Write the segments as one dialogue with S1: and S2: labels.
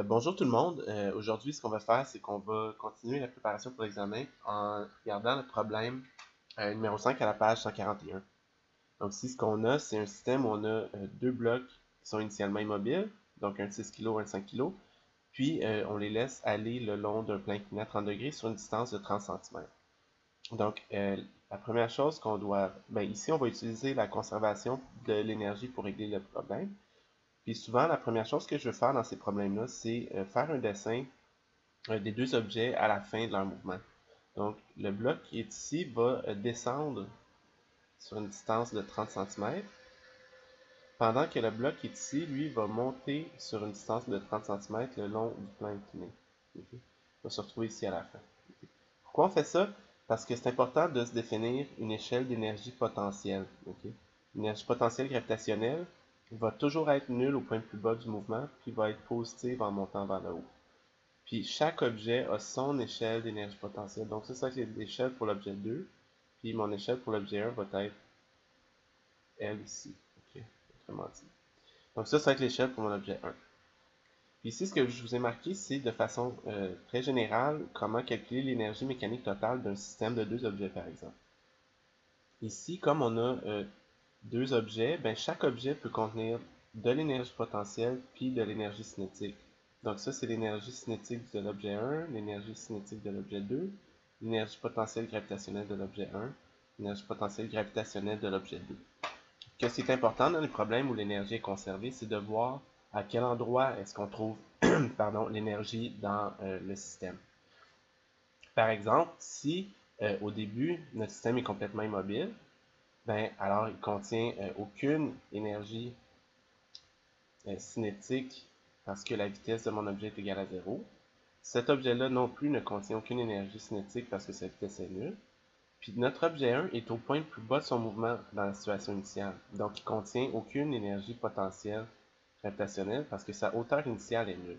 S1: Bonjour tout le monde. Aujourd'hui, ce qu'on va faire, c'est qu'on va continuer la préparation pour l'examen en regardant le problème numéro 5 à la page 141. Donc ici, ce qu'on a, c'est un système où on a deux blocs qui sont initialement immobiles, donc un 6 kg, un 5 kg, puis on les laisse aller le long d'un plan incliné à 30 degrés sur une distance de 30 cm. Donc, la première chose qu'on doit... ici, on va utiliser la conservation de l'énergie pour régler le problème. Puis souvent, la première chose que je veux faire dans ces problèmes-là, c'est faire un dessin des deux objets à la fin de leur mouvement. Donc, le bloc qui est ici va descendre sur une distance de 30 cm, pendant que le bloc qui est ici, lui, va monter sur une distance de 30 cm le long du plan incliné. Okay? On va se retrouver ici à la fin. Okay? Pourquoi on fait ça? Parce que c'est important de se définir une échelle d'énergie potentielle. Okay? L'énergie potentielle gravitationnelle va toujours être nulle au point le plus bas du mouvement, puis va être positive en montant vers le haut. Puis chaque objet a son échelle d'énergie potentielle. Donc ça, c'est l'échelle pour l'objet 2. Puis mon échelle pour l'objet 1 va être elle ici. Ok, autrement dit. Donc ça va être l'échelle pour mon objet 1. Puis ici, ce que je vous ai marqué, c'est de façon très générale comment calculer l'énergie mécanique totale d'un système de deux objets, par exemple. Ici, comme on a deux objets, ben chaque objet peut contenir de l'énergie potentielle puis de l'énergie cinétique. Donc ça, c'est l'énergie cinétique de l'objet 1, l'énergie cinétique de l'objet 2, l'énergie potentielle gravitationnelle de l'objet 1, l'énergie potentielle gravitationnelle de l'objet 2. Ce qui est important dans les problèmes où l'énergie est conservée, c'est de voir à quel endroit est-ce qu'on trouve l'énergie dans le système. Par exemple, si au début, notre système est complètement immobile, ben, alors il contient aucune énergie cinétique parce que la vitesse de mon objet est égale à 0. Cet objet-là non plus ne contient aucune énergie cinétique parce que sa vitesse est nulle. Puis notre objet 1 est au point le plus bas de son mouvement dans la situation initiale. Donc il contient aucune énergie potentielle gravitationnelle parce que sa hauteur initiale est nulle.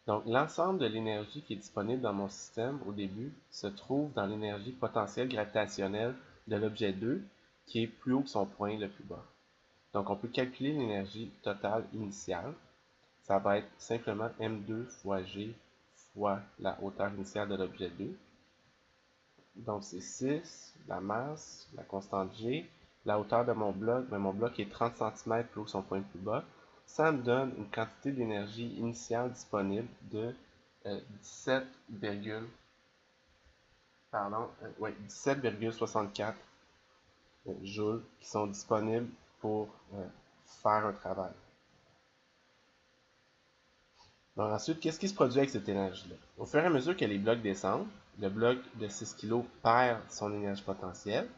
S1: Donc l'ensemble de l'énergie qui est disponible dans mon système au début se trouve dans l'énergie potentielle gravitationnelle de l'objet 2 qui est plus haut que son point le plus bas. Donc on peut calculer l'énergie totale initiale. Ça va être simplement m2 fois g fois la hauteur initiale de l'objet 2. Donc c'est 6, la masse, la constante g, la hauteur de mon bloc est 30 cm plus haut que son point le plus bas. Ça me donne une quantité d'énergie initiale disponible de 17, ouais, 17,64 joules qui sont disponibles pour faire un travail. Donc ensuite, qu'est-ce qui se produit avec cette énergie-là? Au fur et à mesure que les blocs descendent, le bloc de 6 kg perd son énergie potentielle.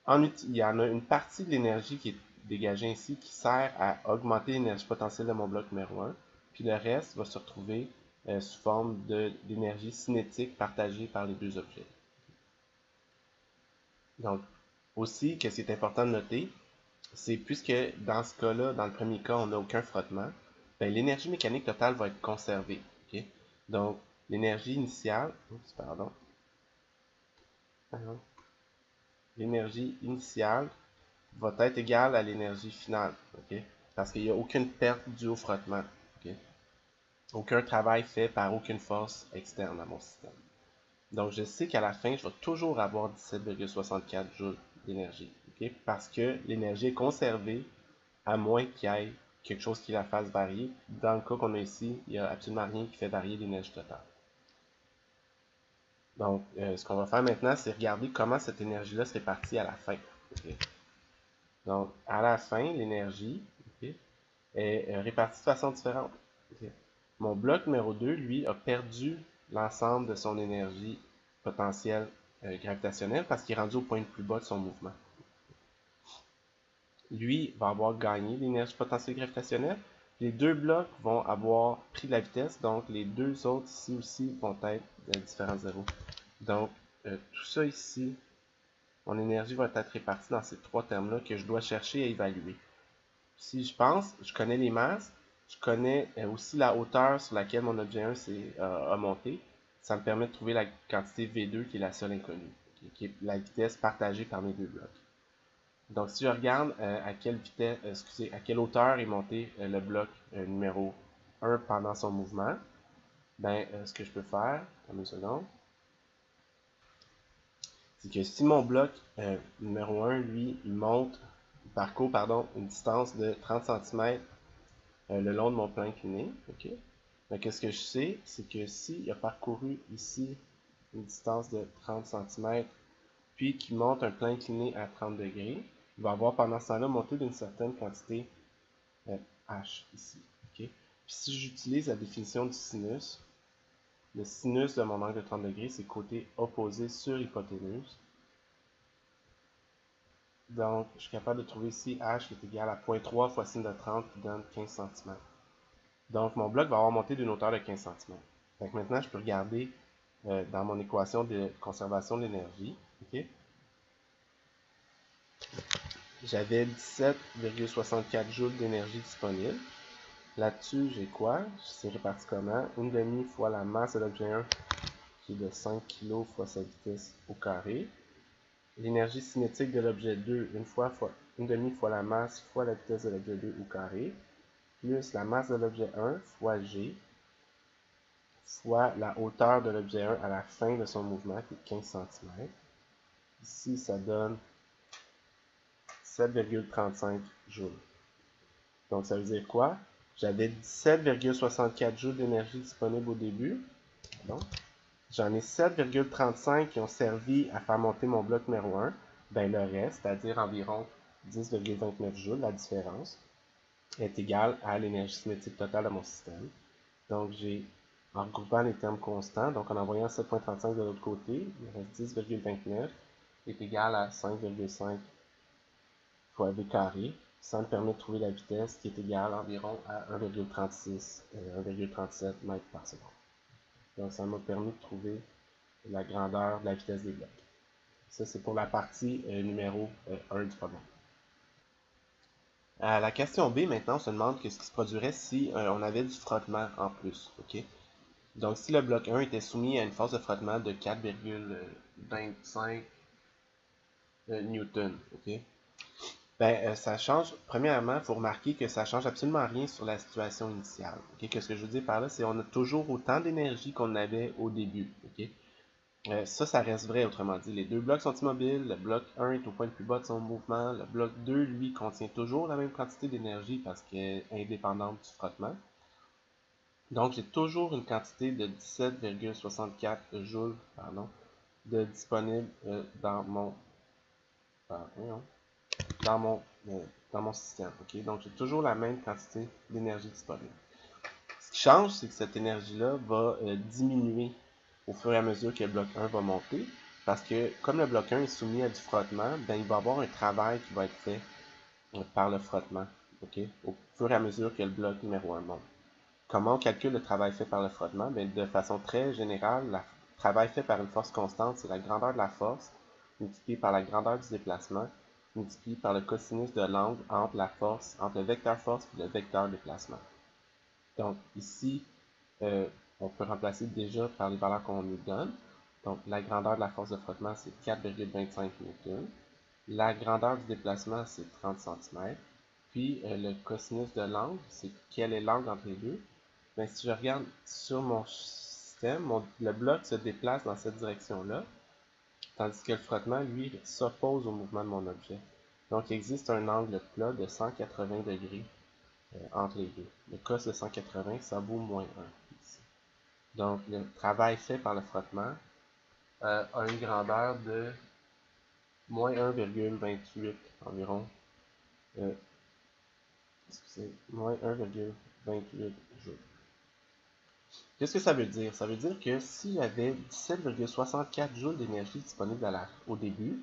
S1: Il y en a une partie de l'énergie qui est dégagée ici qui sert à augmenter l'énergie potentielle de mon bloc numéro 1, puis le reste va se retrouver sous forme d'énergie cinétique partagée par les deux objets. Donc, aussi, qu'est-ce qui est important de noter, c'est puisque dans ce cas-là, dans le premier cas, on n'a aucun frottement, ben, l'énergie mécanique totale va être conservée. Okay? Donc, l'énergie initiale, l'énergie initiale va être égale à l'énergie finale. Okay? Parce qu'il n'y a aucune perte due au frottement. Okay? Aucun travail fait par aucune force externe à mon système. Donc, je sais qu'à la fin, je vais toujours avoir 17,64 joules d'énergie. Okay? Parce que l'énergie est conservée à moins qu'il y ait quelque chose qui la fasse varier. Dans le cas qu'on a ici, il n'y a absolument rien qui fait varier l'énergie totale. Donc, ce qu'on va faire maintenant, c'est regarder comment cette énergie-là se répartit à la fin. Okay? Donc, à la fin, l'énergie est répartie de façon différente. Okay? Mon bloc numéro 2, lui, a perdu l'ensemble de son énergie potentielle gravitationnelle parce qu'il est rendu au point le plus bas de son mouvement. Lui va avoir gagné l'énergie potentielle gravitationnelle. Les deux blocs vont avoir pris la vitesse, donc les deux autres ici aussi vont être différents zéros. Donc, tout ça ici, mon énergie va être répartie dans ces trois termes-là que je dois chercher à évaluer. Si je pense, je connais les masses, je connais aussi la hauteur sur laquelle mon objet 1 a monté. Ça me permet de trouver la quantité V2 qui est la seule inconnue, qui est la vitesse partagée par mes deux blocs. Donc si je regarde à quelle vitesse, à quelle hauteur est monté le bloc numéro 1 pendant son mouvement, ben, ce que je peux faire, comme une seconde, c'est que si mon bloc numéro 1, lui, il parcourt une distance de 30 cm le long de mon plan incliné, ok? Donc, ce que je sais, c'est que s'il a parcouru ici une distance de 30 cm, puis qu'il monte un plan incliné à 30 degrés, il va avoir pendant ce temps-là monté d'une certaine quantité h ici, ok? Puis si j'utilise la définition du sinus, le sinus de mon angle de 30 degrés, c'est côté opposé sur hypoténuse. Donc, je suis capable de trouver ici h qui est égal à 0.3 fois sin de 30 qui donne 15 cm. Donc, mon bloc va avoir monté d'une hauteur de 15 cm. Donc, maintenant, je peux regarder dans mon équation de conservation de l'énergie. Okay? J'avais 17,64 joules d'énergie disponible. Là-dessus, j'ai quoi? C'est réparti comment? Une demi fois la masse de l'objet 1, qui est de 5 kg fois sa vitesse au carré. L'énergie cinétique de l'objet 2, une demi fois la masse fois la vitesse de l'objet 2 au carré, plus la masse de l'objet 1 fois g, fois la hauteur de l'objet 1 à la fin de son mouvement, qui est 15 cm. Ici, ça donne 7,35 joules. Donc, ça veut dire quoi? J'avais 17,64 joules d'énergie disponible au début. J'en ai 7,35 qui ont servi à faire monter mon bloc numéro 1. Ben, le reste, c'est-à-dire environ 10,29 joules, la différence, est égale à l'énergie cinétique totale de mon système. Donc, en regroupant les termes constants, donc en envoyant 7,35 de l'autre côté, il reste 10,29 est égal à 5,5 fois v carré. Ça me permet de trouver la vitesse qui est égale environ à 1,36, 1,37 mètres par seconde. Donc, ça m'a permis de trouver la grandeur de la vitesse des blocs. Ça, c'est pour la partie numéro 1 du problème. À la question B, maintenant, on se demande ce qui se produirait si on avait du frottement en plus. Okay? Donc, si le bloc 1 était soumis à une force de frottement de 4,25 newtons, okay? Ben, ça change. Premièrement, il faut remarquer que ça change absolument rien sur la situation initiale. Okay? Qu'est-ce que je veux dire par là? C'est qu'on a toujours autant d'énergie qu'on avait au début. Okay? Ça reste vrai, autrement dit. Les deux blocs sont immobiles, le bloc 1 est au point le plus bas de son mouvement, le bloc 2, lui, contient toujours la même quantité d'énergie parce qu'elle est indépendante du frottement. Donc, j'ai toujours une quantité de 17,64 joules de disponible dans mon, dans mon système. Okay? Donc, j'ai toujours la même quantité d'énergie disponible. Ce qui change, c'est que cette énergie-là va diminuer au fur et à mesure que le bloc 1 va monter, parce que comme le bloc 1 est soumis à du frottement, ben, il va y avoir un travail qui va être fait par le frottement, okay? Au fur et à mesure que le bloc numéro 1 monte. Comment on calcule le travail fait par le frottement? Bien, de façon très générale, le travail fait par une force constante, c'est la grandeur de la force multipliée par la grandeur du déplacement multipliée par le cosinus de l'angle entre le vecteur force et le vecteur déplacement. Donc ici, on peut remplacer déjà par les valeurs qu'on nous donne. Donc la grandeur de la force de frottement, c'est 4,25 N. La grandeur du déplacement, c'est 30 cm. Puis le cosinus de l'angle, c'est quel est l'angle entre les deux. Mais si je regarde sur mon système, le bloc se déplace dans cette direction-là, tandis que le frottement, lui, s'oppose au mouvement de mon objet. Donc, il existe un angle plat de 180 degrés entre les deux. Le cos de 180, ça vaut moins 1 ici. Donc, le travail fait par le frottement a une grandeur de moins 1,28 environ. Moins 1,28 joules. Qu'est-ce que ça veut dire? Ça veut dire que si j'avais 17,64 joules d'énergie disponible au début,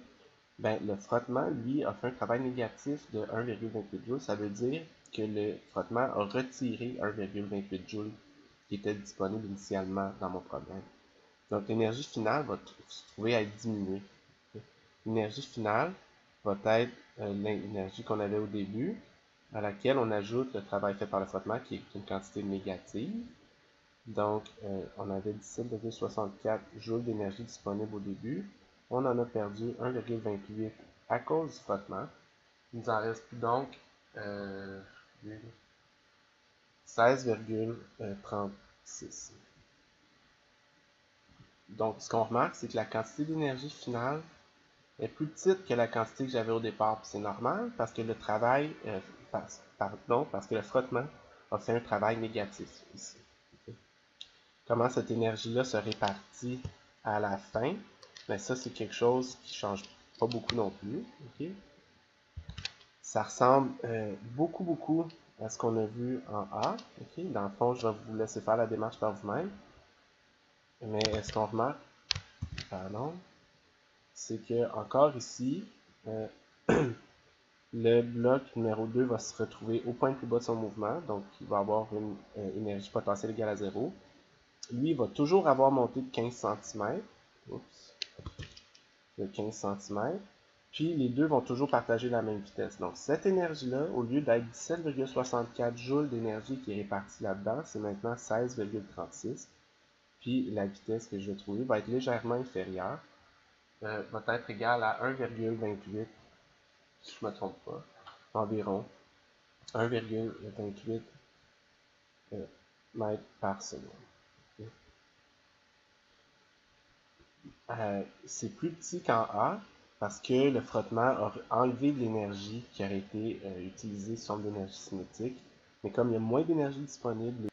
S1: ben, le frottement, lui, a fait un travail négatif de 1,28 joules. Ça veut dire que le frottement a retiré 1,28 joules qui était disponible initialement dans mon problème. Donc, l'énergie finale va se trouver à être diminuée. L'énergie finale va être l'énergie qu'on avait au début, à laquelle on ajoute le travail fait par le frottement, qui est une quantité négative. Donc, on avait 17,64 joules d'énergie disponible au début. On en a perdu 1,28 à cause du frottement. Il nous en reste plus donc 16,36. Donc, ce qu'on remarque, c'est que la quantité d'énergie finale est plus petite que la quantité que j'avais au départ. C'est normal parce que le travail, parce que le frottement a fait un travail négatif ici. Okay. Comment cette énergie-là se répartit à la fin? Mais ça, c'est quelque chose qui ne change pas beaucoup non plus. Okay. Ça ressemble beaucoup à ce qu'on a vu en A. Okay. Dans le fond, je vais vous laisser faire la démarche par vous-même. Mais est-ce qu'on remarque, pardon, c'est que encore ici, le bloc numéro 2 va se retrouver au point le plus bas de son mouvement, donc il va avoir une énergie potentielle égale à 0. Lui, il va toujours avoir monté de 15 cm. Oups. De 15 cm. Puis les deux vont toujours partager la même vitesse. Donc cette énergie-là, au lieu d'être 17,64 joules d'énergie qui est répartie là-dedans, c'est maintenant 16,36. Puis la vitesse que je vais trouver va être légèrement inférieure. Va être égale à 1,28, si je ne me trompe pas, environ 1,28 mètres par seconde. C'est plus petit qu'en A parce que le frottement a enlevé de l'énergie qui aurait été utilisée sous forme d'énergie cinétique. Mais comme il y a moins d'énergie disponible,